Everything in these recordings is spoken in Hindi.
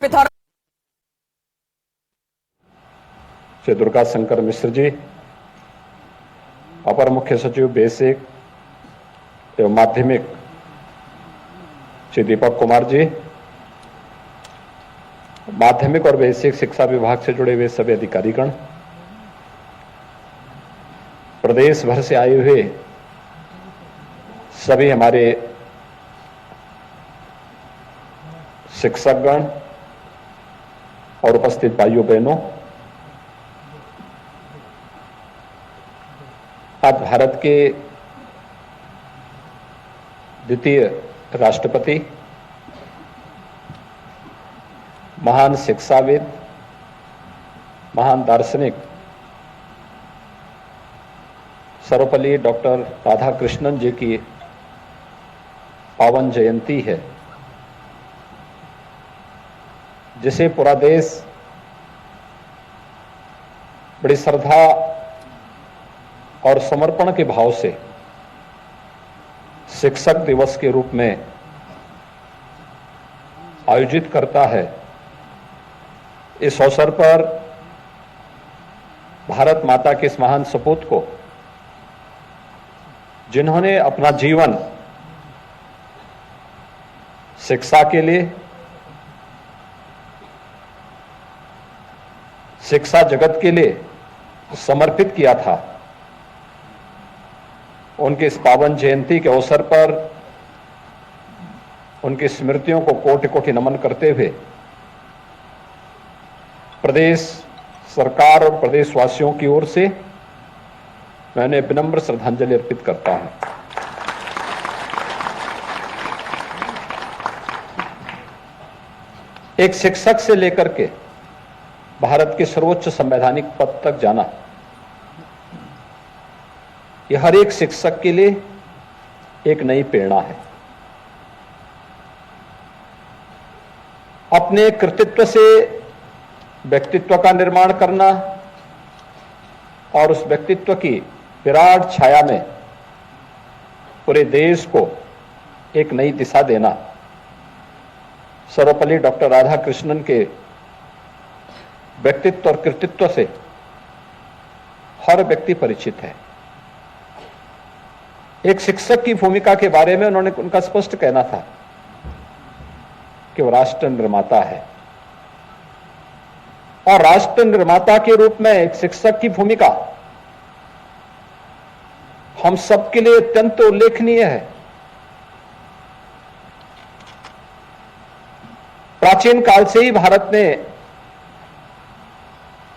श्री दुर्गा शंकर मिश्र जी, अपर मुख्य सचिव बेसिक एवं माध्यमिक श्री दीपक कुमार जी, माध्यमिक और बेसिक शिक्षा विभाग से जुड़े हुए सभी अधिकारीगण, प्रदेश भर से आए हुए सभी हमारे शिक्षकगण और उपस्थित भाइयों बहनों, आज भारत के द्वितीय राष्ट्रपति, महान शिक्षाविद, महान दार्शनिक सर्वपल्ली डॉक्टर राधाकृष्णन जी की पावन जयंती है, जिसे पूरा देश बड़ी श्रद्धा और समर्पण के भाव से शिक्षक दिवस के रूप में आयोजित करता है। इस अवसर पर भारत माता के इस महान सपूत को, जिन्होंने अपना जीवन शिक्षा के लिए, शिक्षा जगत के लिए समर्पित किया था, उनके इस पावन जयंती के अवसर पर उनकी स्मृतियों को कोटि कोटि नमन करते हुए प्रदेश सरकार और प्रदेशवासियों की ओर से मैं उन्हें विनम्र श्रद्धांजलि अर्पित करता हूं। एक शिक्षक से लेकर के भारत के सर्वोच्च संवैधानिक पद तक जाना, यह हर एक शिक्षक के लिए एक नई प्रेरणा है। अपने कृतित्व से व्यक्तित्व का निर्माण करना और उस व्यक्तित्व की विराट छाया में पूरे देश को एक नई दिशा देना, सर्वपल्ली डॉक्टर राधाकृष्णन के व्यक्तित्व और कृतित्व से हर व्यक्ति परिचित है। एक शिक्षक की भूमिका के बारे में उनका स्पष्ट कहना था कि वो राष्ट्र निर्माता है, और राष्ट्र निर्माता के रूप में एक शिक्षक की भूमिका हम सबके लिए अत्यंत उल्लेखनीय है। प्राचीन काल से ही भारत ने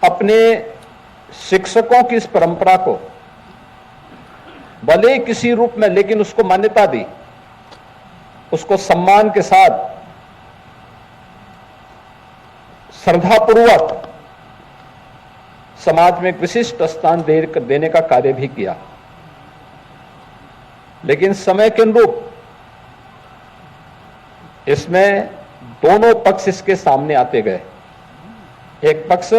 अपने शिक्षकों की इस परंपरा को भले किसी रूप में, लेकिन उसको मान्यता दी, उसको सम्मान के साथ श्रद्धापूर्वक समाज में एक विशिष्ट स्थान देने का कार्य भी किया। लेकिन समय के अनुरूप इसमें दोनों पक्ष इसके सामने आते गए। एक पक्ष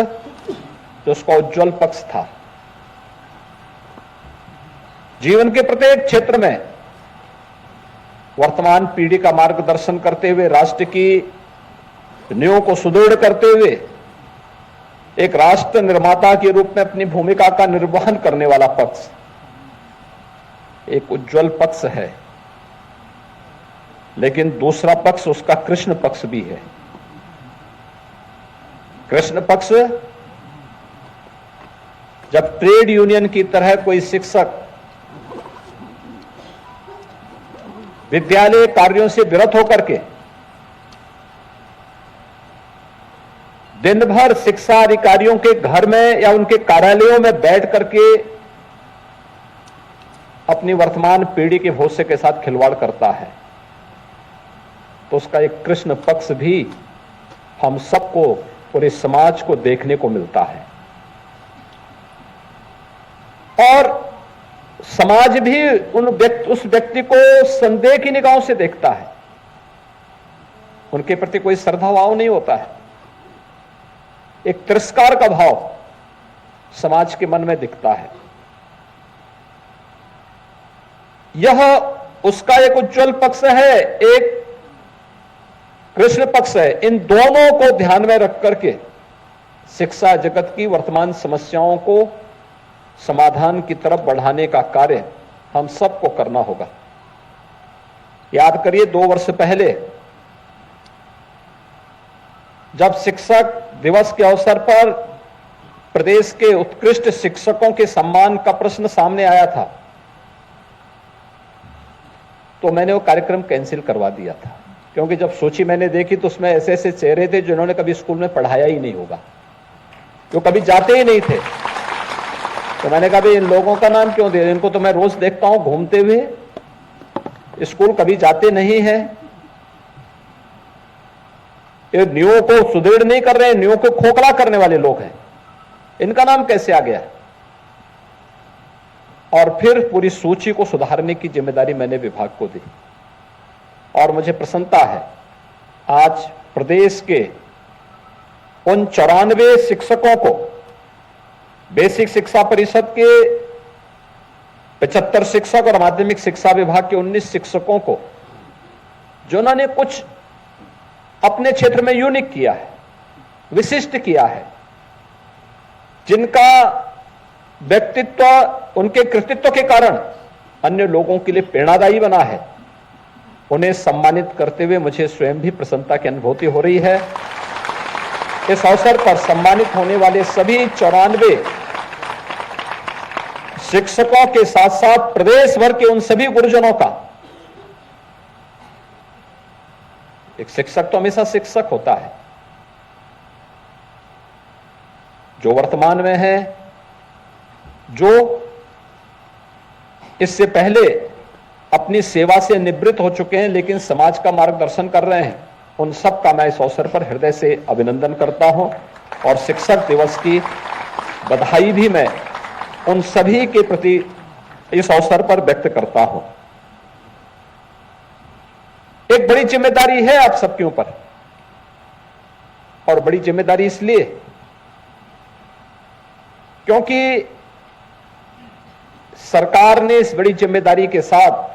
जो उसका उज्जवल पक्ष था, जीवन के प्रत्येक क्षेत्र में वर्तमान पीढ़ी का मार्गदर्शन करते हुए, राष्ट्र की नींव को सुदृढ़ करते हुए एक राष्ट्र निर्माता के रूप में अपनी भूमिका का निर्वहन करने वाला पक्ष एक उज्जवल पक्ष है। लेकिन दूसरा पक्ष उसका कृष्ण पक्ष भी है। कृष्ण पक्ष जब ट्रेड यूनियन की तरह कोई शिक्षक विद्यालय कार्यों से विरत होकर के दिन भर शिक्षा अधिकारियों के घर में या उनके कार्यालयों में बैठ करके अपनी वर्तमान पीढ़ी के भविष्य के साथ खिलवाड़ करता है, तो उसका एक कृष्ण पक्ष भी हम सबको, पूरे समाज को देखने को मिलता है। और समाज भी उस व्यक्ति को संदेह की निगाहों से देखता है, उनके प्रति कोई श्रद्धा भाव नहीं होता है। एक तिरस्कार का भाव समाज के मन में दिखता है। यह उसका एक उज्जवल पक्ष है। एक कृष्ण पक्ष है, इन दोनों को ध्यान में रख करके शिक्षा जगत की वर्तमान समस्याओं को समाधान की तरफ बढ़ाने का कार्य हम सबको करना होगा। याद करिए 2 वर्ष पहले जब शिक्षक दिवस के अवसर पर प्रदेश के उत्कृष्ट शिक्षकों के सम्मान का प्रश्न सामने आया था, तो मैंने वो कार्यक्रम कैंसिल करवा दिया था, क्योंकि जब सूची मैंने देखी तो उसमें ऐसे ऐसे चेहरे थे जिन्होंने कभी स्कूल में पढ़ाया ही नहीं होगा, जो कभी जाते ही नहीं थे। तो मैंने कहा भाई इन लोगों का नाम क्यों दे, इनको तो मैं रोज देखता हूं घूमते हुए, स्कूल कभी जाते नहीं है, ये न्यू को सुदृढ़ नहीं कर रहे हैं, न्यू को खोखला करने वाले लोग हैं, इनका नाम कैसे आ गया। और फिर पूरी सूची को सुधारने की जिम्मेदारी मैंने विभाग को दी और मुझे प्रसन्नता है आज प्रदेश के उन 94 शिक्षकों को, बेसिक शिक्षा परिषद के 75 शिक्षक और माध्यमिक शिक्षा विभाग के 19 शिक्षकों को, जिन्होंने कुछ अपने क्षेत्र में यूनिक किया है, विशिष्ट किया है, जिनका व्यक्तित्व उनके कृतित्व के कारण अन्य लोगों के लिए प्रेरणादायी बना है, उन्हें सम्मानित करते हुए मुझे स्वयं भी प्रसन्नता की अनुभूति हो रही है। इस अवसर पर सम्मानित होने वाले सभी 94 शिक्षकों के साथ साथ प्रदेश भर के उन सभी गुरुजनों का, एक शिक्षक तो हमेशा शिक्षक होता है, जो वर्तमान में है, जो इससे पहले अपनी सेवा से निवृत्त हो चुके हैं लेकिन समाज का मार्गदर्शन कर रहे हैं, उन सब का मैं इस अवसर पर हृदय से अभिनंदन करता हूं और शिक्षक दिवस की बधाई भी मैं उन सभी के प्रति इस अवसर पर व्यक्त करता हूं। एक बड़ी जिम्मेदारी है आप सबके ऊपर, और बड़ी जिम्मेदारी इसलिए क्योंकि सरकार ने इस बड़ी जिम्मेदारी के साथ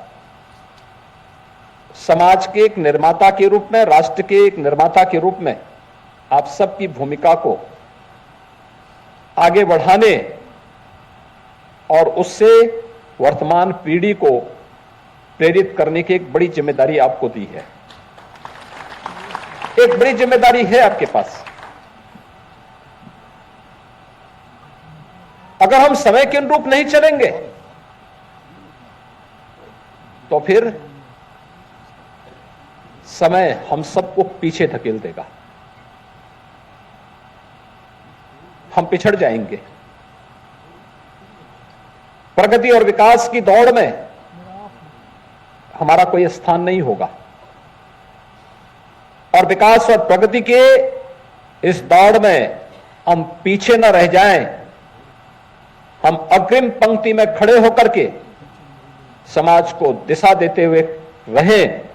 समाज के एक निर्माता के रूप में, राष्ट्र के एक निर्माता के रूप में आप सबकी भूमिका को आगे बढ़ाने और उससे वर्तमान पीढ़ी को प्रेरित करने की एक बड़ी जिम्मेदारी आपको दी है। एक बड़ी जिम्मेदारी है आपके पास। अगर हम समय के अनुरूप नहीं चलेंगे तो फिर समय हम सबको पीछे धकेल देगा, हम पिछड़ जाएंगे। प्रगति और विकास की दौड़ में हमारा कोई स्थान नहीं होगा, और विकास और प्रगति के इस दौड़ में हम पीछे न रह जाएं, हम अग्रिम पंक्ति में खड़े होकर के समाज को दिशा देते हुए रहें।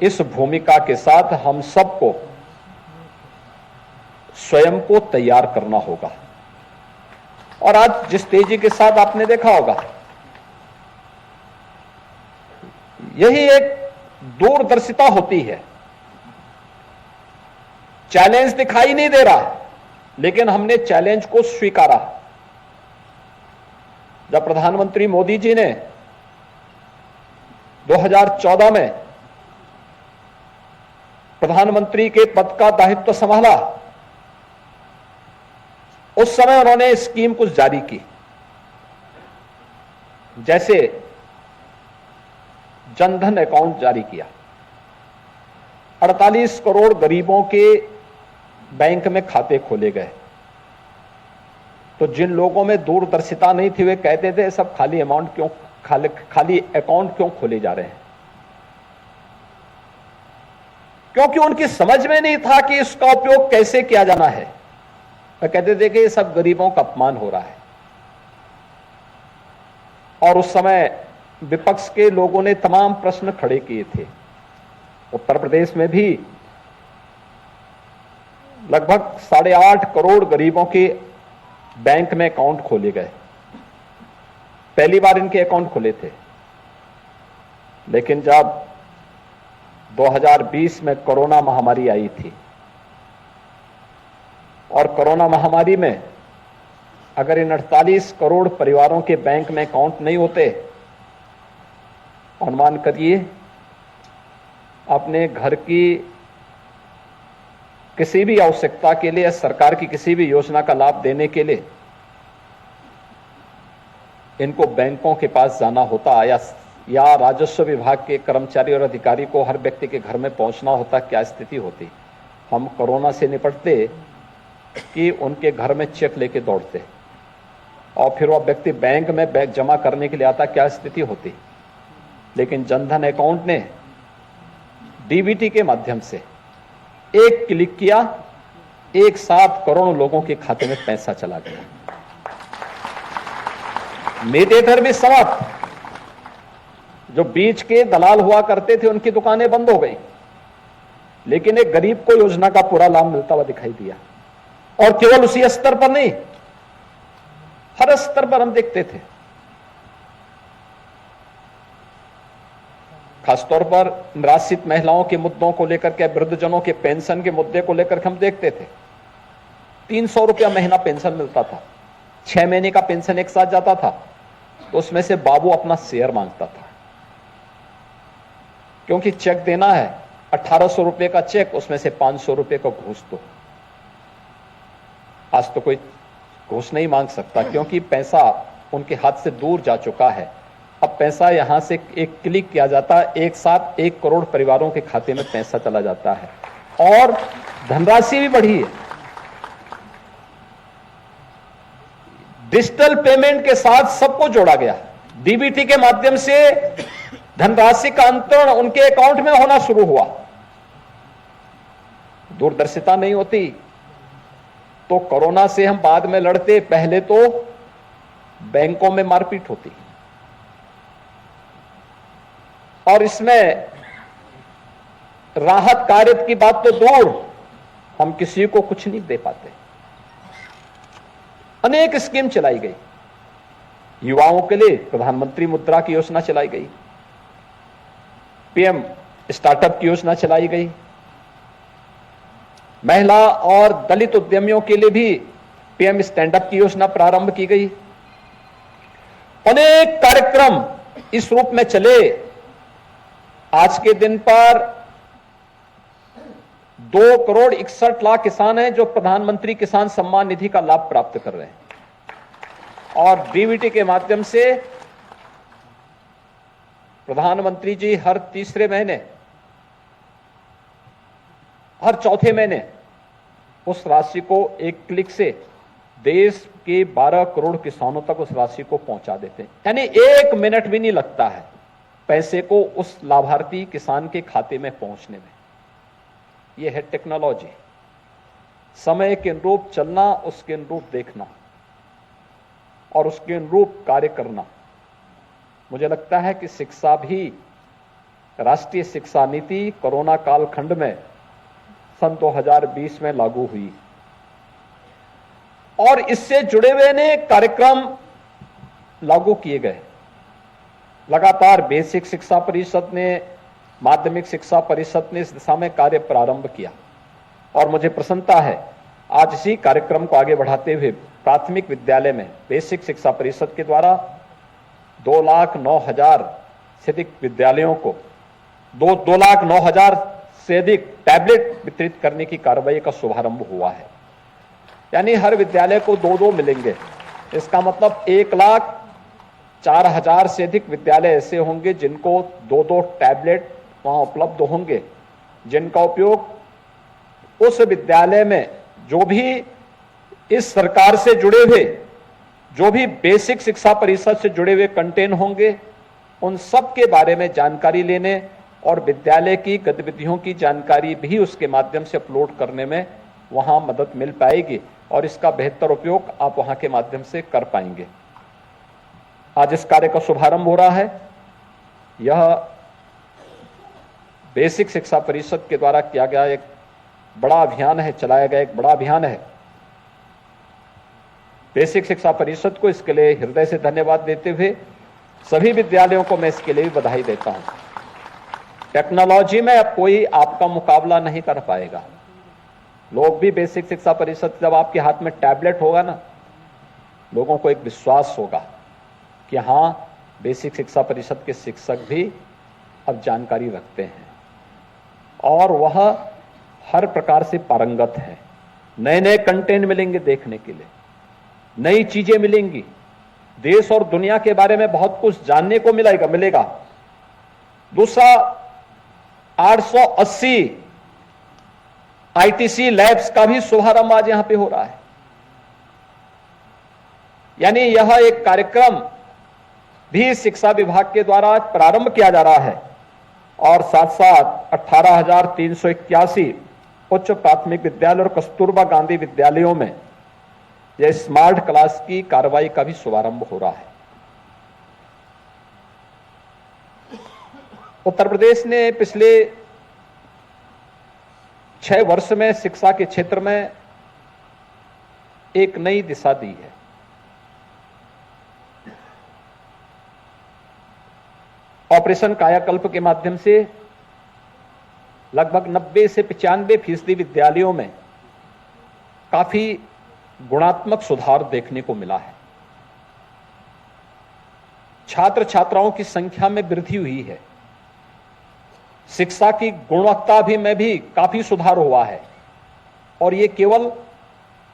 इस भूमिका के साथ हम सबको स्वयं को तैयार करना होगा। और आज जिस तेजी के साथ आपने देखा होगा, यही एक दूरदर्शिता होती है। चैलेंज दिखाई नहीं दे रहा, लेकिन हमने चैलेंज को स्वीकारा। जब प्रधानमंत्री मोदी जी ने 2014 में प्रधानमंत्री के पद का दायित्व संभाला, उस समय उन्होंने स्कीम कुछ जारी की, जैसे जनधन अकाउंट जारी किया। 48 करोड़ गरीबों के बैंक में खाते खोले गए। तो जिन लोगों में दूरदर्शिता नहीं थी, वे कहते थे सब खाली अमाउंट क्यों, खाली अकाउंट क्यों खोले जा रहे हैं, क्योंकि उनकी समझ में नहीं था कि इसका उपयोग कैसे किया जाना है। वे कहते थे कि ये सब गरीबों का अपमान हो रहा है। और उस समय विपक्ष के लोगों ने तमाम प्रश्न खड़े किए थे। उत्तर प्रदेश में भी लगभग 8.5 करोड़ गरीबों के बैंक में अकाउंट खोले गए। पहली बार इनके अकाउंट खुले थे, लेकिन जब 2020 में कोरोना महामारी आई थी और कोरोना महामारी में अगर इन 48 करोड़ परिवारों के बैंक में अकाउंट नहीं होते, अनुमान करिए अपने घर की किसी भी आवश्यकता के लिए, सरकार की किसी भी योजना का लाभ देने के लिए इनको बैंकों के पास जाना होता या राजस्व विभाग के कर्मचारी और अधिकारी को हर व्यक्ति के घर में पहुंचना होता। क्या स्थिति होती? हम कोरोना से निपटते कि उनके घर में चेक लेके दौड़ते और फिर वह व्यक्ति बैंक में बैग जमा करने के लिए आता। क्या स्थिति होती? लेकिन जनधन अकाउंट ने डीबीटी के माध्यम से एक क्लिक किया, एक साथ करोड़ों लोगों के खाते में पैसा चला गया। मीडिएटर भी समाप्त। जो बीच के दलाल हुआ करते थे उनकी दुकानें बंद हो गई, लेकिन एक गरीब को योजना का पूरा लाभ मिलता हुआ दिखाई दिया। और केवल उसी स्तर पर नहीं, हर स्तर पर हम देखते थे। खासतौर पर निराश्रित महिलाओं के मुद्दों को लेकर के, वृद्धजनों के पेंशन के मुद्दे को लेकर के हम देखते थे। 300 रुपया महीना पेंशन मिलता था, 6 महीने का पेंशन एक साथ जाता था, तो उसमें से बाबू अपना शेयर मांगता था, क्योंकि चेक देना है 1800 रुपए का चेक, उसमें से 500 रुपए का घूस दो। आज तो कोई घूस नहीं मांग सकता, क्योंकि पैसा उनके हाथ से दूर जा चुका है। अब पैसा यहां से एक क्लिक किया जाता है, एक साथ 1 करोड़ परिवारों के खाते में पैसा चला जाता है और धनराशि भी बढ़ी है। डिजिटल पेमेंट के साथ सबको जोड़ा गया। डीबीटी के माध्यम से धनराशि का अंतरण उनके अकाउंट में होना शुरू हुआ। दूरदर्शिता नहीं होती तो कोरोना से हम बाद में लड़ते, पहले तो बैंकों में मारपीट होती। और इसमें राहत कार्य की बात तो दूर, हम किसी को कुछ नहीं दे पाते। अनेक स्कीम चलाई गई। युवाओं के लिए प्रधानमंत्री मुद्रा की योजना चलाई गई, पीएम स्टार्टअप की योजना चलाई गई, महिला और दलित उद्यमियों के लिए भी पीएम स्टैंडअप की योजना प्रारंभ की गई। अनेक कार्यक्रम इस रूप में चले। आज के दिन पर 2,61,00,000 किसान हैं जो प्रधानमंत्री किसान सम्मान निधि का लाभ प्राप्त कर रहे हैं। और डीबीटी के माध्यम से प्रधानमंत्री जी हर तीसरे महीने, हर चौथे महीने उस राशि को एक क्लिक से देश के 12 करोड़ किसानों तक उस राशि को पहुंचा देते हैं। यानी 1 मिनट भी नहीं लगता है पैसे को उस लाभार्थी किसान के खाते में पहुंचने में। यह है टेक्नोलॉजी। समय के अनुरूप चलना, उसके अनुरूप देखना और उसके अनुरूप कार्य करना। मुझे लगता है कि शिक्षा भी, राष्ट्रीय शिक्षा नीति कोरोना कालखंड में सन 2020 में लागू हुई और इससे जुड़े हुए अनेक कार्यक्रम लागू किए गए। लगातार बेसिक शिक्षा परिषद ने, माध्यमिक शिक्षा परिषद ने इस दिशा में कार्य प्रारंभ किया और मुझे प्रसन्नता है आज इसी कार्यक्रम को आगे बढ़ाते हुए प्राथमिक विद्यालय में बेसिक शिक्षा परिषद के द्वारा 2,09,000 से अधिक विद्यालयों को 2,09,000 से अधिक टैबलेट वितरित करने की कार्रवाई का शुभारंभ हुआ है। यानी हर विद्यालय को 2-2 मिलेंगे। इसका मतलब 1,04,000 से अधिक विद्यालय ऐसे होंगे जिनको 2-2 टैबलेट वहां उपलब्ध होंगे, जिनका उपयोग उस विद्यालय में जो भी इस सरकार से जुड़े हुए, जो भी बेसिक शिक्षा परिषद से जुड़े हुए कंटेन होंगे, उन सब के बारे में जानकारी लेने और विद्यालय की गतिविधियों की जानकारी भी उसके माध्यम से अपलोड करने में वहां मदद मिल पाएगी और इसका बेहतर उपयोग आप वहां के माध्यम से कर पाएंगे। आज इस कार्य का शुभारंभ हो रहा है। यह बेसिक शिक्षा परिषद के द्वारा किया गया एक बड़ा अभियान है, चलाया गया एक बड़ा अभियान है। बेसिक शिक्षा परिषद को इसके लिए हृदय से धन्यवाद देते हुए सभी विद्यालयों को मैं इसके लिए भी बधाई देता हूं। टेक्नोलॉजी में अब कोई आपका मुकाबला नहीं कर पाएगा। लोग भी बेसिक शिक्षा परिषद, जब आपके हाथ में टैबलेट होगा ना, लोगों को एक विश्वास होगा कि हां, बेसिक शिक्षा परिषद के शिक्षक भी अब जानकारी रखते हैं और वह हर प्रकार से पारंगत है। नए नए कंटेंट मिलेंगे देखने के लिए, नई चीजें मिलेंगी, देश और दुनिया के बारे में बहुत कुछ जानने को मिलेगा। दूसरा, 880 आईटीसी लैब्स का भी शुभारंभ आज यहां पे हो रहा है। यानी यह एक कार्यक्रम भी शिक्षा विभाग के द्वारा प्रारंभ किया जा रहा है और साथ साथ 18,381 उच्च प्राथमिक विद्यालय और कस्तूरबा गांधी विद्यालयों में यह स्मार्ट क्लास की कार्रवाई का भी शुभारंभ हो रहा है। उत्तर प्रदेश ने पिछले 6 वर्ष में शिक्षा के क्षेत्र में एक नई दिशा दी है। ऑपरेशन कायाकल्प के माध्यम से लगभग 90 से 95% विद्यालयों में काफी गुणात्मक सुधार देखने को मिला है। छात्र छात्राओं की संख्या में वृद्धि हुई है। शिक्षा की गुणवत्ता में भी काफी सुधार हुआ है और ये केवल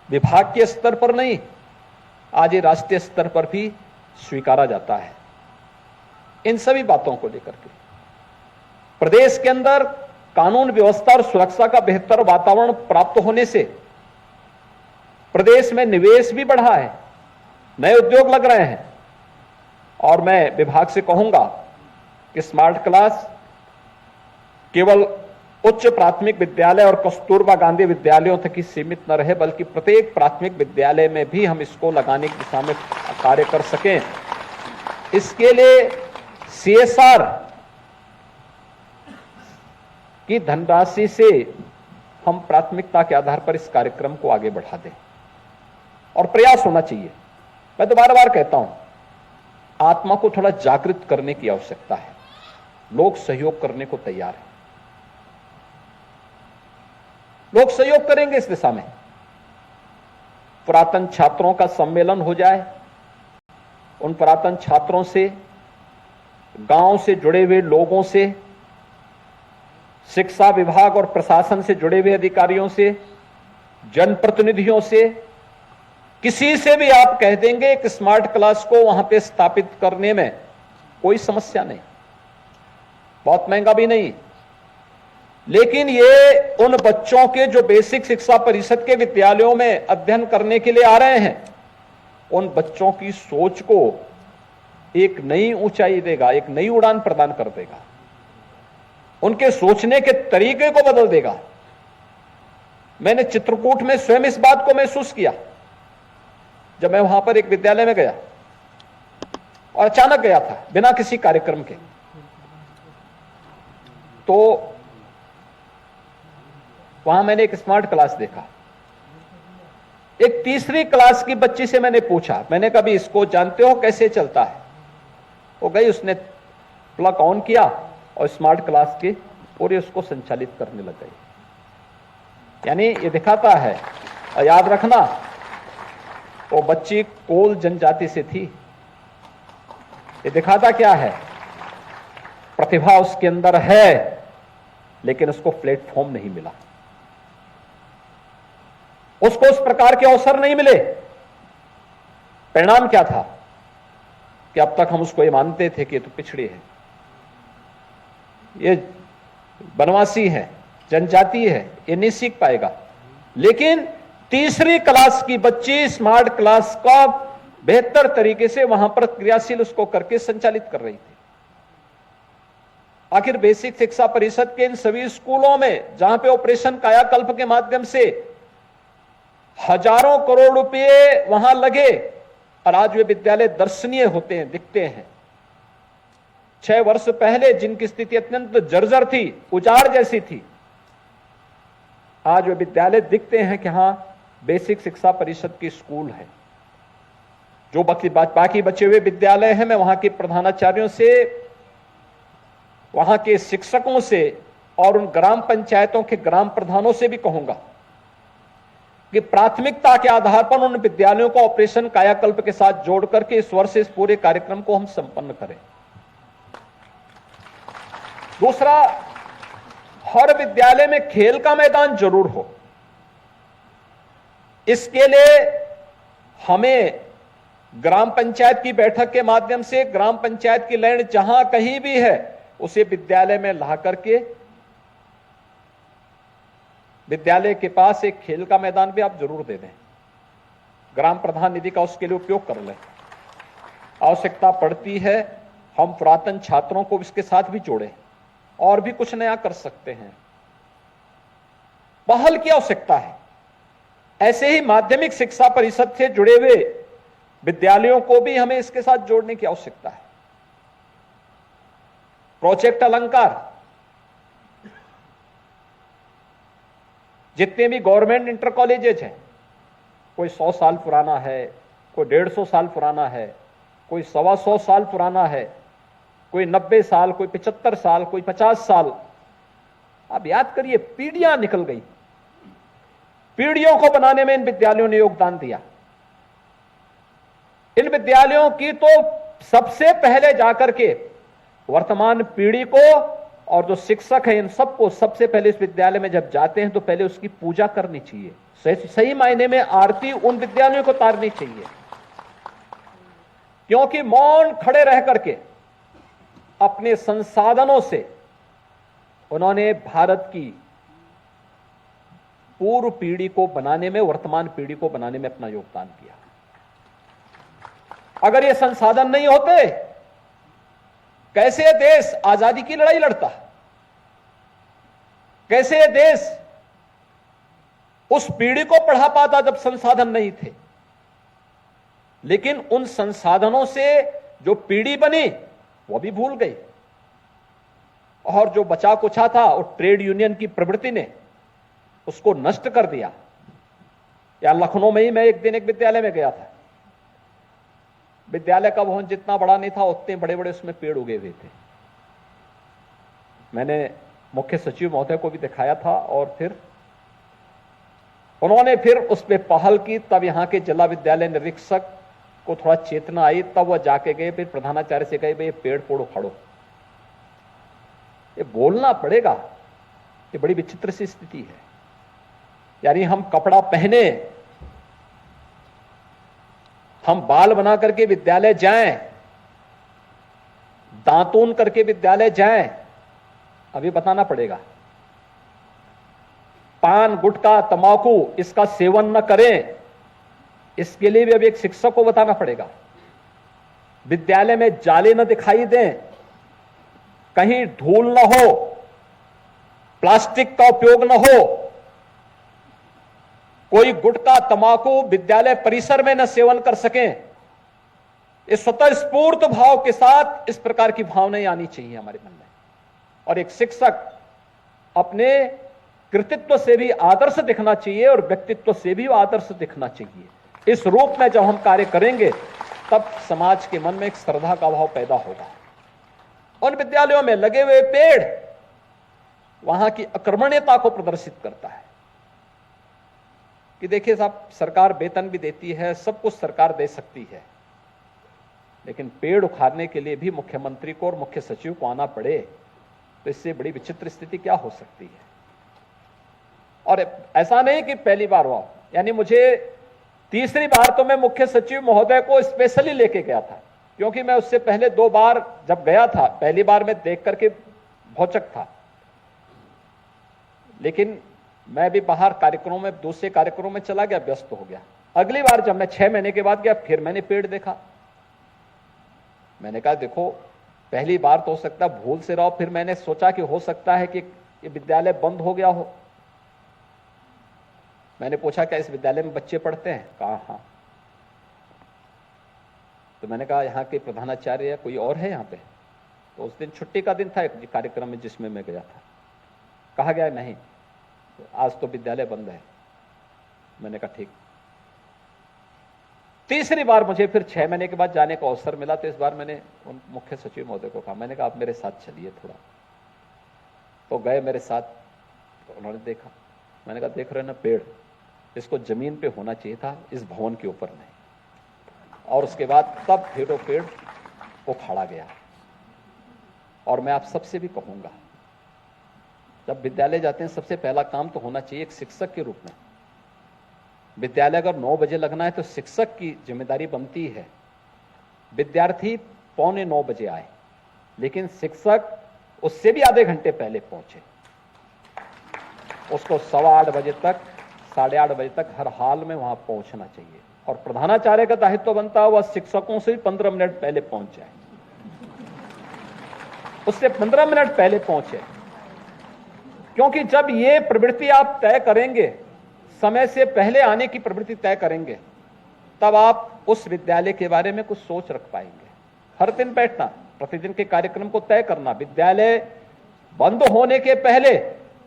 विभाग के स्तर पर नहीं, आज ये राष्ट्रीय स्तर पर भी स्वीकारा जाता है। इन सभी बातों को लेकर के प्रदेश के अंदर कानून व्यवस्था और सुरक्षा का बेहतर वातावरण प्राप्त होने से प्रदेश में निवेश भी बढ़ा है, नए उद्योग लग रहे हैं और मैं विभाग से कहूंगा कि स्मार्ट क्लास केवल उच्च प्राथमिक विद्यालय और कस्तूरबा गांधी विद्यालयों तक ही सीमित न रहे, बल्कि प्रत्येक प्राथमिक विद्यालय में भी हम इसको लगाने की दिशा में कार्य कर सकें। इसके लिए सीएसआर की धनराशि से हम प्राथमिकता के आधार पर इस कार्यक्रम को आगे बढ़ा दें और प्रयास होना चाहिए। मैं तो बार बार कहता हूं, आत्मा को थोड़ा जागृत करने की आवश्यकता है। लोग सहयोग करने को तैयार हैं, लोग सहयोग करेंगे इस दिशा में। पुरातन छात्रों का सम्मेलन हो जाए, उन पुरातन छात्रों से, गांव से जुड़े हुए लोगों से, शिक्षा विभाग और प्रशासन से जुड़े हुए अधिकारियों से, जनप्रतिनिधियों से, किसी से भी आप कह देंगे कि स्मार्ट क्लास को वहां पे स्थापित करने में कोई समस्या नहीं, बहुत महंगा भी नहीं। लेकिन ये उन बच्चों के जो बेसिक शिक्षा परिषद के विद्यालयों में अध्ययन करने के लिए आ रहे हैं, उन बच्चों की सोच को एक नई ऊंचाई देगा, एक नई उड़ान प्रदान कर देगा, उनके सोचने के तरीके को बदल देगा। मैंने चित्रकूट में स्वयं इस बात को महसूस किया जब मैं वहां पर एक विद्यालय में गया और अचानक गया था बिना किसी कार्यक्रम के। तो वहां मैंने एक स्मार्ट क्लास देखा। एक तीसरी क्लास की बच्ची से मैंने पूछा, मैंने कभी इसको जानते हो कैसे चलता है? वो गई, उसने प्लग ऑन किया और स्मार्ट क्लास की पूरी उसको संचालित करने लग गई। यानी ये दिखाता है, और याद रखना वो बच्ची कोल जनजाति से थी। ये दिखाता क्या है? प्रतिभा उसके अंदर है, लेकिन उसको प्लेटफॉर्म नहीं मिला, उसको उस प्रकार के अवसर नहीं मिले। परिणाम क्या था कि अब तक हम उसको ये मानते थे कि ये तो पिछड़ी है, ये बनवासी है, जनजाति है, ये नहीं सीख पाएगा। लेकिन तीसरी क्लास की बच्ची स्मार्ट क्लास का बेहतर तरीके से वहां पर क्रियाशील उसको करके संचालित कर रही थी। आखिर बेसिक शिक्षा परिषद के इन सभी स्कूलों में जहां पे ऑपरेशन कायाकल्प के माध्यम से हजारों करोड़ रुपए वहां लगे और आज वे विद्यालय दर्शनीय होते हैं, दिखते हैं। 6 वर्ष पहले जिनकी स्थिति अत्यंत जर्जर थी, उजाड़ जैसी थी, आज वे विद्यालय दिखते हैं कि हां, बेसिक शिक्षा परिषद की स्कूल है। जो बाकी बचे हुए विद्यालय हैं, मैं वहां के प्रधानाचार्यों से वहां के शिक्षकों से और उन ग्राम पंचायतों के ग्राम प्रधानों से भी कहूंगा कि प्राथमिकता के आधार पर उन विद्यालयों को ऑपरेशन कायाकल्प के साथ जोड़ करके इस वर्ष इस पूरे कार्यक्रम को हम संपन्न करें। दूसरा, हर विद्यालय में खेल का मैदान जरूर हो। इसके लिए हमें ग्राम पंचायत की बैठक के माध्यम से ग्राम पंचायत की लैंड जहां कहीं भी है उसे विद्यालय में ला करके विद्यालय के पास एक खेल का मैदान भी आप जरूर दे दें। ग्राम प्रधान निधि का उसके लिए उपयोग कर लें। आवश्यकता पड़ती है हम पुरातन छात्रों को इसके साथ भी जोड़ें और भी कुछ नया कर सकते हैं। पहल की आवश्यकता है। ऐसे ही माध्यमिक शिक्षा परिषद से जुड़े हुए विद्यालयों को भी हमें इसके साथ जोड़ने की आवश्यकता है। प्रोजेक्ट अलंकार, जितने भी गवर्नमेंट इंटर कॉलेजेज हैं, कोई 100 साल पुराना है, कोई 150 साल पुराना है, कोई 125 साल पुराना है, कोई 90 साल, कोई 75 साल, कोई 50 साल। आप याद करिए, पीढ़ियां निकल गई। पीढ़ियों को बनाने में इन विद्यालयों ने योगदान दिया। इन विद्यालयों की तो सबसे पहले जाकर के वर्तमान पीढ़ी को और जो शिक्षक हैं इन सबको सबसे पहले इस विद्यालय में जब जाते हैं तो पहले उसकी पूजा करनी चाहिए। सही मायने में आरती उन विद्यालयों को उतारनी चाहिए, क्योंकि मौन खड़े रह करके अपने संसाधनों से उन्होंने भारत की पूर्व पीढ़ी को बनाने में, वर्तमान पीढ़ी को बनाने में अपना योगदान किया। अगर ये संसाधन नहीं होते, कैसे ये देश आजादी की लड़ाई लड़ता? कैसे ये देश उस पीढ़ी को पढ़ा पाता जब संसाधन नहीं थे? लेकिन उन संसाधनों से जो पीढ़ी बनी वो भी भूल गई, और जो बचा कुचा था वो ट्रेड यूनियन की प्रवृत्ति ने उसको नष्ट कर दिया। या लखनऊ में ही मैं एक दिन एक विद्यालय में गया था। विद्यालय का भवन जितना बड़ा नहीं था उतने बड़े बड़े उसमें पेड़ उगे हुए थे। मैंने मुख्य सचिव महोदय को भी दिखाया था और फिर उन्होंने फिर उस पर पहल की। तब यहां के जिला विद्यालय निरीक्षक को थोड़ा चेतना आई, तब वह जाके गए, फिर प्रधानाचार्य से कहे भाई ये पेड़ फोड़ो खड़ो। ये बोलना पड़ेगा। ये बड़ी विचित्र सी स्थिति है। यानी हम कपड़ा पहने, हम बाल बना करके विद्यालय जाएं, दांतून करके विद्यालय जाएं, अभी बताना पड़ेगा। पान, गुटखा, तंबाकू इसका सेवन न करें, इसके लिए भी अब एक शिक्षक को बताना पड़ेगा। विद्यालय में जाले न दिखाई दें, कहीं धूल न हो, प्लास्टिक का उपयोग न हो, कोई गुटखा तंबाकू विद्यालय परिसर में न सेवन कर सकें। इस स्वतः स्फूर्त भाव के साथ इस प्रकार की भावनाएं आनी चाहिए हमारे मन में। और एक शिक्षक अपने कृतित्व से भी आदर्श दिखना चाहिए और व्यक्तित्व से भी आदर्श दिखना चाहिए। इस रूप में जब हम कार्य करेंगे तब समाज के मन में एक श्रद्धा का भाव पैदा होगा। उन विद्यालयों में लगे हुए पेड़ वहां की अकर्मण्यता को प्रदर्शित करता है कि देखिए साहब, सरकार वेतन भी देती है, सब कुछ सरकार दे सकती है, लेकिन पेड़ उखाड़ने के लिए भी मुख्यमंत्री को और मुख्य सचिव को आना पड़े तो इससे बड़ी विचित्र स्थिति क्या हो सकती है। और ऐसा नहीं कि पहली बार हुआ, यानी मुझे तीसरी बार तो मैं मुख्य सचिव महोदय को स्पेशली लेके गया था, क्योंकि मैं उससे पहले 2 बार जब गया था, पहली बार मैं देख करके भौचक था, लेकिन मैं भी बाहर कार्यक्रमों में, दूसरे कार्यक्रमों में चला गया, व्यस्त हो गया। अगली बार जब मैं 6 महीने के बाद गया, फिर मैंने पेड़ देखा। मैंने कहा देखो, पहली बार तो हो सकता भूल से रहो, फिर मैंने सोचा कि हो सकता है कि ये विद्यालय बंद हो गया हो। मैंने पूछा क्या इस विद्यालय में बच्चे पढ़ते हैं? कहा हाँ। तो मैंने कहा यहाँ के प्रधानाचार्य या कोई और है यहाँ पे? तो उस दिन छुट्टी का दिन था एक कार्यक्रम में जिसमें मैं गया था। कहा गया नहीं, तो आज तो विद्यालय बंद है। मैंने कहा ठीक। तीसरी बार मुझे फिर 6 महीने के बाद जाने का अवसर मिला, तो इस बार मैंने उन मुख्य सचिव महोदय को कहा, मैंने कहा आप मेरे साथ चलिए थोड़ा, वो गए मेरे साथ, तो उन्होंने देखा, मैंने कहा देख रहे हो ना पेड़, इसको जमीन पे होना चाहिए था, इस भवन के ऊपर नहीं। और उसके बाद तब फिर वो पेड़ उखाड़ा गया। और मैं आप सबसे भी कहूंगा, जब विद्यालय जाते हैं सबसे पहला काम तो होना चाहिए एक शिक्षक के रूप में, विद्यालय अगर 9 बजे लगना है तो शिक्षक की जिम्मेदारी बनती है विद्यार्थी 9:45 बजे आए, लेकिन शिक्षक उससे भी आधे घंटे पहले पहुंचे। उसको 7:15 बजे तक, 8:30 बजे तक हर हाल में वहां पहुंचना चाहिए। और प्रधानाचार्य का दायित्व बनता है वह शिक्षकों से 15 मिनट पहले पहुंच जाए, उससे 15 मिनट पहले पहुंचे। क्योंकि जब ये प्रवृत्ति आप तय करेंगे, समय से पहले आने की प्रवृत्ति तय करेंगे, तब आप उस विद्यालय के बारे में कुछ सोच रख पाएंगे। हर दिन बैठना, प्रतिदिन के कार्यक्रम को तय करना, विद्यालय बंद होने के पहले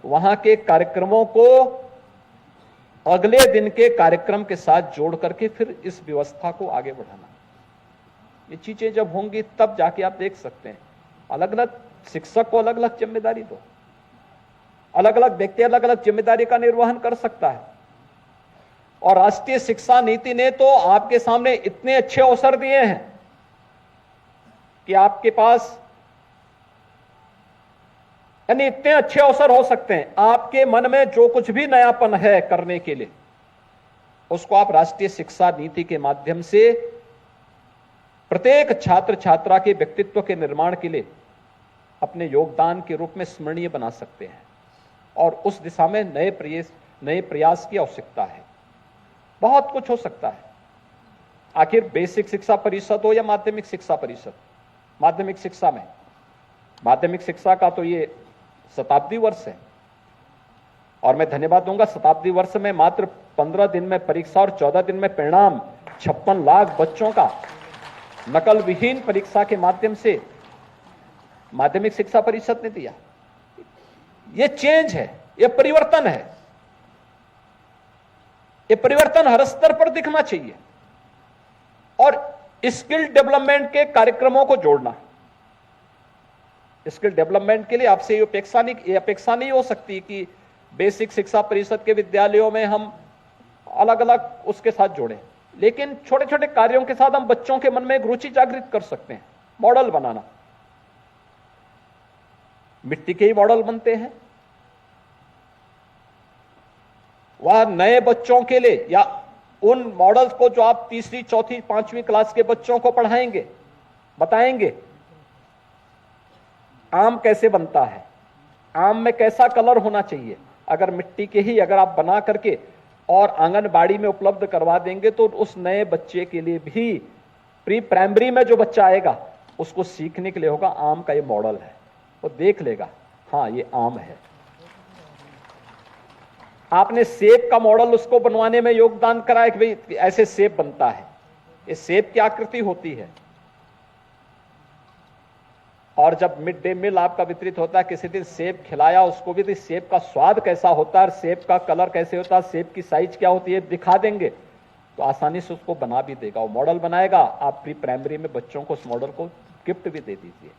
वहां के कार्यक्रमों को अगले दिन के कार्यक्रम के साथ जोड़ करके फिर इस व्यवस्था को आगे बढ़ाना। ये चीजें जब होंगी तब जाके आप देख सकते हैं। अलग अलग शिक्षक को अलग अलग जिम्मेदारी दो, अलग अलग व्यक्ति अलग अलग जिम्मेदारी का निर्वहन कर सकता है। और राष्ट्रीय शिक्षा नीति ने तो आपके सामने इतने अच्छे अवसर दिए हैं कि आपके पास यानी इतने अच्छे अवसर हो सकते हैं, आपके मन में जो कुछ भी नयापन है करने के लिए, उसको आप राष्ट्रीय शिक्षा नीति के माध्यम से प्रत्येक छात्र छात्रा के व्यक्तित्व के निर्माण के लिए अपने योगदान के रूप में स्मरणीय बना सकते हैं। और उस दिशा में नए प्रयास की आवश्यकता है। बहुत कुछ हो सकता है। आखिर बेसिक शिक्षा परिषद हो या माध्यमिक शिक्षा परिषद, माध्यमिक शिक्षा में, माध्यमिक शिक्षा का तो ये शताब्दी वर्ष है। और मैं धन्यवाद दूंगा, शताब्दी वर्ष में मात्र 15 दिन में परीक्षा और 14 दिन में परिणाम 56 लाख बच्चों का नकल विहीन परीक्षा के माध्यम से माध्यमिक शिक्षा परिषद ने दिया। ये चेंज है, ये परिवर्तन है। ये परिवर्तन हर स्तर पर दिखना चाहिए। और स्किल डेवलपमेंट के कार्यक्रमों को जोड़ना, स्किल डेवलपमेंट के लिए आपसे ये अपेक्षा नहीं हो सकती कि बेसिक शिक्षा परिषद के विद्यालयों में हम अलग अलग उसके साथ जोड़ें, लेकिन छोटे छोटे कार्यों के साथ हम बच्चों के मन में एक रुचि जागृत कर सकते हैं। मॉडल बनाना, मिट्टी के ही मॉडल बनते हैं, वह नए बच्चों के लिए या उन मॉडल्स को जो आप 3री, 4थी, 5वीं क्लास के बच्चों को पढ़ाएंगे, बताएंगे आम कैसे बनता है, आम में कैसा कलर होना चाहिए। अगर मिट्टी के ही अगर आप बना करके और आंगनबाड़ी में उपलब्ध करवा देंगे तो उस नए बच्चे के लिए भी, प्री प्राइमरी में जो बच्चा आएगा उसको सीखने के लिए होगा आम का ये मॉडल है, वो देख लेगा हाँ ये आम है। आपने सेब का मॉडल उसको बनवाने में योगदान कराया कि भाई ऐसे सेब बनता है, ये सेब की आकृति होती है। और जब मिड डे मील आपका वितरित होता है, किसी दिन सेब खिलाया उसको भी, तो सेब का स्वाद कैसा होता है, सेब का कलर कैसे होता है, सेब की साइज क्या होती है दिखा देंगे तो आसानी से उसको बना भी देगा। वो मॉडल बनाएगा, आप प्री प्राइमरी में बच्चों को उस मॉडल को गिफ्ट भी दे दीजिए।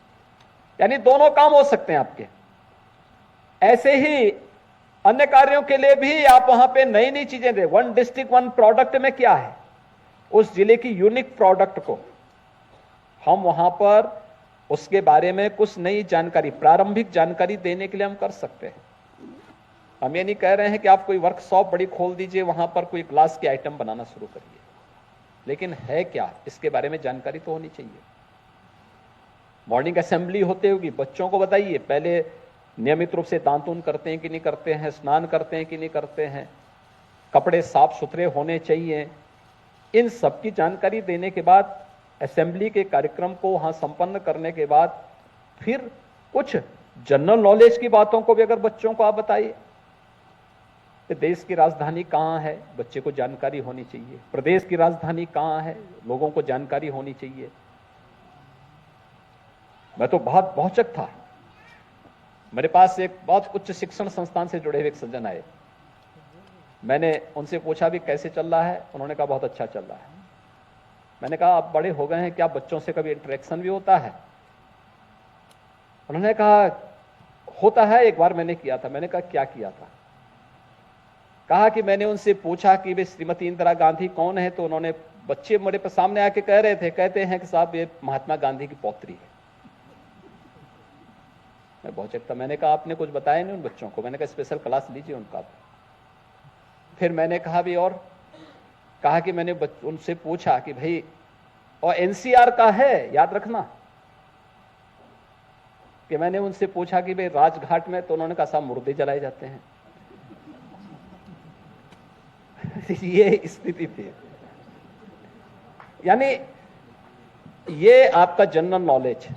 यानी दोनों काम हो सकते हैं आपके। ऐसे ही अन्य कार्यों के लिए भी आप वहां पे नई नई चीजें दें। 1 डिस्ट्रिक्ट 1 प्रोडक्ट में क्या है, उस जिले की यूनिक प्रोडक्ट को हम वहां पर उसके बारे में कुछ नई जानकारी, प्रारंभिक जानकारी देने के लिए हम कर सकते हैं। हम ये नहीं कह रहे हैं कि आप कोई वर्कशॉप बड़ी खोल दीजिए, वहां पर कोई ग्लास के आइटम बनाना शुरू करिए, लेकिन है क्या इसके बारे में जानकारी तो होनी चाहिए। मॉर्निंग असेंबली होते होगी, बच्चों को बताइए पहले नियमित रूप से दांतून करते हैं कि नहीं करते हैं, स्नान करते हैं कि नहीं करते हैं, कपड़े साफ सुथरे होने चाहिए। इन सब की जानकारी देने के बाद, असेंबली के कार्यक्रम को वहां संपन्न करने के बाद, फिर कुछ जनरल नॉलेज की बातों को भी अगर बच्चों को आप बताइए, तो देश की राजधानी कहां है बच्चे को जानकारी होनी चाहिए, प्रदेश की राजधानी कहां है लोगों को जानकारी होनी चाहिए। मैं तो बहुत भौचक था। मेरे पास एक बहुत उच्च शिक्षण संस्थान से जुड़े हुए एक सज्जन आए, मैंने उनसे पूछा भी कैसे चल रहा है, उन्होंने कहा बहुत अच्छा चल रहा है। मैंने कहा आप बड़े हो गए हैं, क्या बच्चों से कभी इंटरेक्शन भी होता है? उन्होंने कहा होता है। एक बार मैंने किया था। मैंने कहा क्या किया था? कहा कि मैंने उनसे पूछा कि वे श्रीमती इंदिरा गांधी कौन है, तो उन्होंने, बच्चे मेरे पर सामने आके कह रहे थे, कहते हैं कि साहब ये महात्मा गांधी की पौत्री है। मैं बहुत चकता। मैंने कहा आपने कुछ बताया नहीं उन बच्चों को? मैंने कहा स्पेशल क्लास लीजिए उनका। फिर मैंने कहा भी, और कहा कि मैंने उनसे पूछा कि भाई, और एनसीआर का है, याद रखना, कि मैंने उनसे पूछा कि भाई राजघाट में, तो उन्होंने कहा साहब मुर्दे जलाए जाते हैं। ये स्थिति थी। यानी ये आपका जनरल नॉलेज,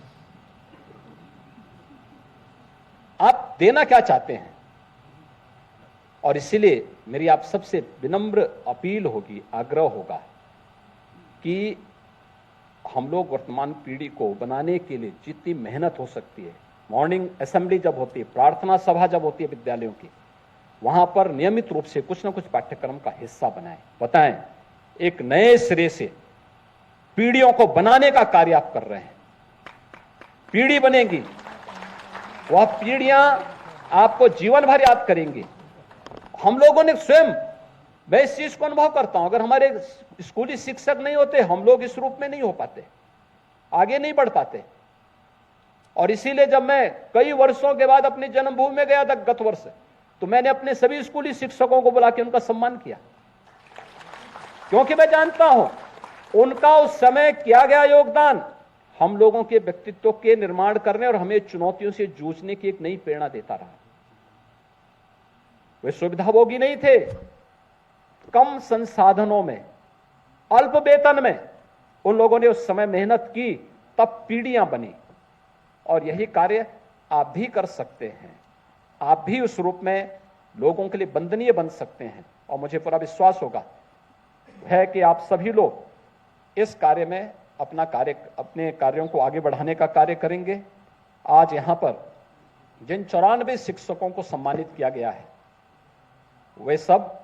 आप देना क्या चाहते हैं। और इसीलिए मेरी आप सबसे विनम्र अपील होगी, आग्रह होगा कि हम लोग वर्तमान पीढ़ी को बनाने के लिए जितनी मेहनत हो सकती है, मॉर्निंग असेंबली जब होती है, प्रार्थना सभा जब होती है विद्यालयों की, वहां पर नियमित रूप से कुछ ना कुछ पाठ्यक्रम का हिस्सा बताएं। एक नए सिरे से पीढ़ियों को बनाने का कार्य आप कर रहे हैं। पीढ़ी बनेगी, वह पीढ़ियां आपको जीवन भर याद करेंगी। हम लोगों ने स्वयं, मैं इस चीज को अनुभव करता हूं, अगर हमारे स्कूली शिक्षक नहीं होते, हम लोग इस रूप में नहीं हो पाते, आगे नहीं बढ़ पाते। और इसीलिए जब मैं कई वर्षों के बाद अपनी जन्मभूमि में गया था गत वर्ष, तो मैंने अपने सभी स्कूली शिक्षकों को बुला के उनका सम्मान किया, क्योंकि मैं जानता हूं उनका उस समय किया गया योगदान हम लोगों के व्यक्तित्व के निर्माण करने और हमें चुनौतियों से जूझने की एक नई प्रेरणा देता रहा। वे सुविधाभोगी नहीं थे। कम संसाधनों में, अल्प वेतन में उन लोगों ने उस समय मेहनत की, तब पीढ़ियां बनी। और यही कार्य आप भी कर सकते हैं। आप भी उस रूप में लोगों के लिए वंदनीय बन सकते हैं। और मुझे पूरा विश्वास होगा है कि आप सभी लोग इस कार्य में अपने कार्यों को आगे बढ़ाने का कार्य करेंगे। आज यहां पर जिन 94 शिक्षकों को सम्मानित किया गया है, वे सब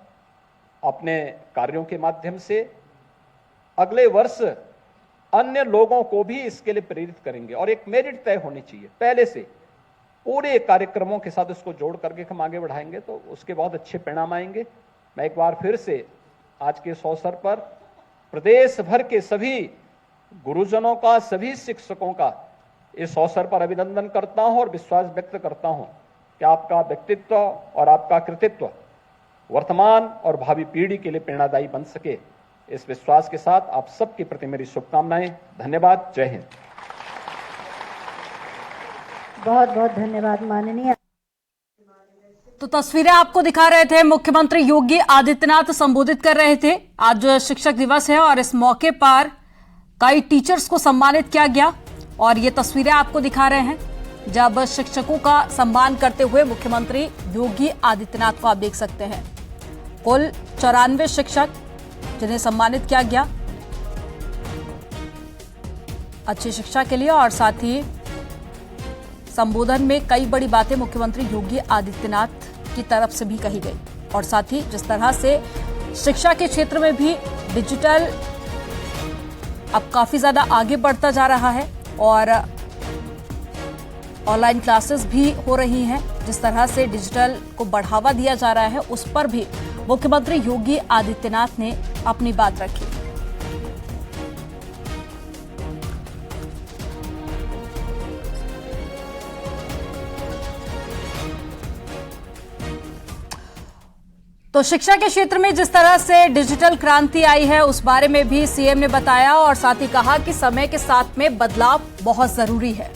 अपने कार्यों के माध्यम से अगले वर्ष अन्य लोगों को भी इसके लिए प्रेरित करेंगे। और एक मेरिट तय होनी चाहिए पहले से, पूरे कार्यक्रमों के साथ इसको जोड़ करके हम आगे बढ़ाएंगे तो उसके बहुत अच्छे परिणाम आएंगे। मैं एक बार फिर से आज के इस अवसर पर प्रदेश भर के सभी गुरुजनों का, सभी शिक्षकों का इस अवसर पर अभिनंदन करता हूं और विश्वास व्यक्त करता हूं कि आपका व्यक्तित्व और आपका कृतित्व वर्तमान और भावी पीढ़ी के लिए प्रेरणादायी बन सके। इस विश्वास के साथ आप सबके प्रति मेरी शुभकामनाएं। धन्यवाद। जय हिंद। बहुत बहुत धन्यवाद माननीय। तो तस्वीरें आपको दिखा रहे थे, मुख्यमंत्री योगी आदित्यनाथ संबोधित कर रहे थे। आज शिक्षक दिवस है और इस मौके पर कई टीचर्स को सम्मानित किया गया और ये तस्वीरें आपको दिखा रहे हैं जब शिक्षकों का सम्मान करते हुए मुख्यमंत्री योगी आदित्यनाथ को आप देख सकते हैं। कुल 94 शिक्षक जिन्हें सम्मानित किया गया अच्छी शिक्षा के लिए, और साथ ही संबोधन में कई बड़ी बातें मुख्यमंत्री योगी आदित्यनाथ की तरफ से भी कही गई। और साथ ही जिस तरह से शिक्षा के क्षेत्र में भी डिजिटल अब काफी ज्यादा आगे बढ़ता जा रहा है और ऑनलाइन क्लासेस भी हो रही हैं, जिस तरह से डिजिटल को बढ़ावा दिया जा रहा है उस पर भी मुख्यमंत्री योगी आदित्यनाथ ने अपनी बात रखी। तो शिक्षा के क्षेत्र में जिस तरह से डिजिटल क्रांति आई है उस बारे में भी सीएम ने बताया और साथ ही कहा कि समय के साथ में बदलाव बहुत जरूरी है।